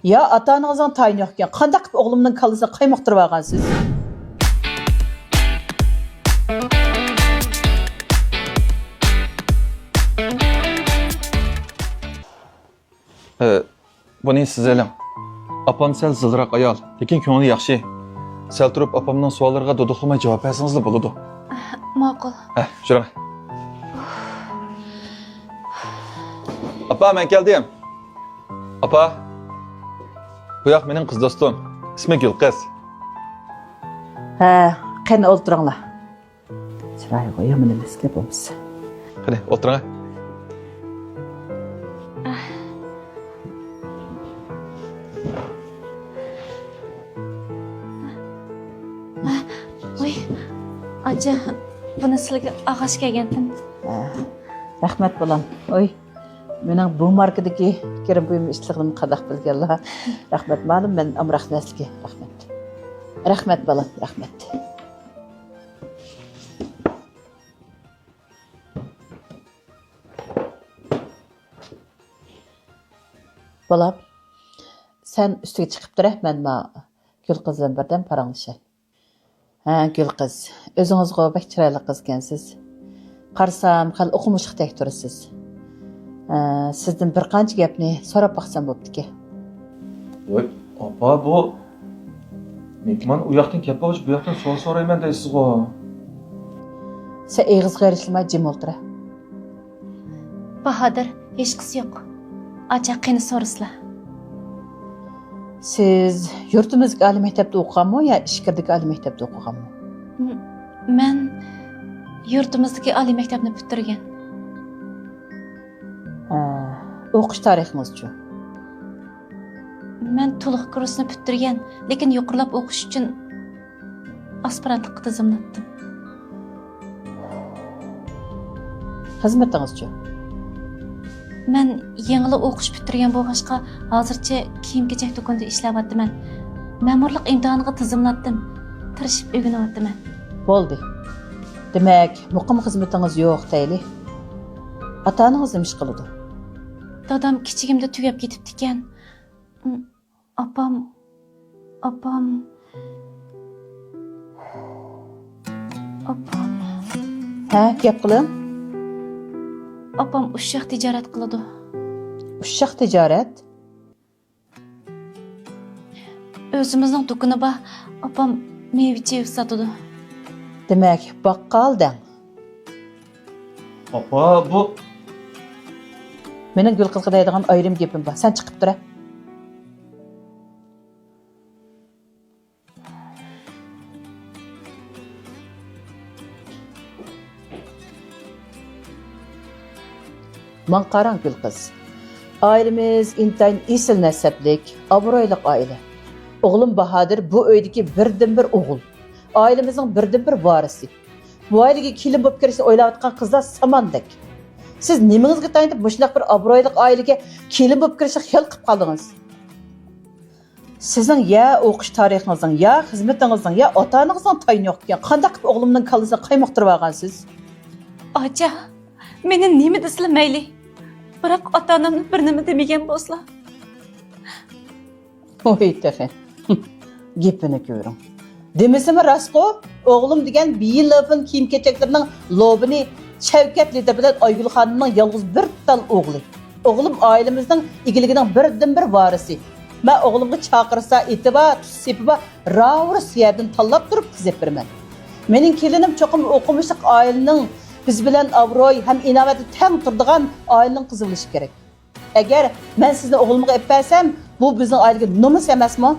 Ya ata-anangızın tayini yokken, qandaq qilib o'g'limning kallasini qaymoqtirib olgansiz? Buni siz eling. Apam sal zilroq ayol, lekin ko'ngli yaxshi. Sal turib apamning savollariga duduqlamay javob bersangiz bo'ladi. Ma'qul. Şuraya. Apa, men keldim. Apa. Bu yoq mening qiz do'stim. Ismi Gulqiz. Ha, qani o'ltiringlar. Chiroy qo'yaman emasga bo'lsa. Qani, o'tiring. Voy, acha, buni sizlarga ag'ash kelgandim. Rahmat bolam. Oy, mening bu markadagi kirim buyum ishlig'imni qadaq bilganlar. Rahmat ma'lum, men amroq nasliga rahmat. Rahmat bolam, rahmat. Bolam, sen üstüge chiqib tur, men ma Gulqiz bilan birdan paranglashay. Ha, Gulqiz, o'zingizga bak chiroyli qiz ekansiz. Qarasam, hali o'qimishliqdek turasiz. Sizdan bir qancha gapni so'rab baqsam bo'pti-ki. Voy, opa bu mehmon u yoqdan kelib qolib, bu yoqdan savol so'rayman deysiz-ku. Sen eg'izga erishilmay jim o'ltira. Bahodir, hech qisi yo'q. Acha qani so'rasizlar. Siz yurtimizga oliy maktabda o'qiganmi yo Ishkirdagi oliy maktabda o'qiganmi? Men yurtimizdagi oliy maktabni bitirgan. O'qish tarixingiz-chi? Men to'liq kursni bitirgan, lekin yuqorilab o'qish uchun aspirantlikka tizimlatdim. Xizmatingiz-chi? Men yengil o'qish bitirgan bo'lg'achqa, hozircha kiyim-kechak do'konida ishlayapman. Ma'murlik imtihoniga tizimlatdim. Tirishib o'rganyapman. Bo'ldi. Demak, muqim xizmatingiz yo'q deyli. Ota-onangiz nima ish qiladi? Dadam kichigimda tugab ketibdi ekan. Opam Ha, gap qiling. Opam ushshaq tijorat qiladi. Ushshaq tijorat? O'zimizning do'koni bor. Opam meva-chevar sotadi. Demak, baqqaldan. Opa bu Mening Gulqizga deydigan ayrim gapim bor. Sen chiqib tur. Man qarang Gulqiz. Ailemiz intayin esil nasablik, obro'yli oila. O'g'lim Bahodir bu uydagi birdan-bir o'g'il. Ailemizning birdan-bir varisi. Bu ailaga kelin bo'lib kirishni o'ylayotgan qizlar samandek. Siz nimangizga tayinib mushunday bir obro'yli oilaga kelin bo'lib kirishni xiyol qilib qoldingiz? Sizning ya o'qish tarixingizning, ya xizmatingizning, ya ota-onangizning tayini yo'q ekan. Qanday qilib o'g'limning kallasini qaymoqtirib olgansiz? Acha, meni nima desizlar mayli. Biroq ota-onamni bir nima demagan bo'lsalar. Oy texe. Gapini ko'ring. Demisimi rastqo? O'g'lim degan biyilofin kiyim-kechaklarning lobini Shavkat lider bilan Aygul xonimning yolg'iz bir tal o'g'li. O'g'lim oilamizning igiligining birdan-bir varisi. Men o'g'limga chaqirsa etibar, sepiba ravr siyerdan tanlab turib tizib beraman. Mening kelinim cho'qim o'qimishliq oilaning biz bilan obro'y ham inovati tang turadigan oilaning qizi bo'lishi kerak. Agar men sizni o'g'limga ep bersam, bu bizning oilaga nomus emasmi?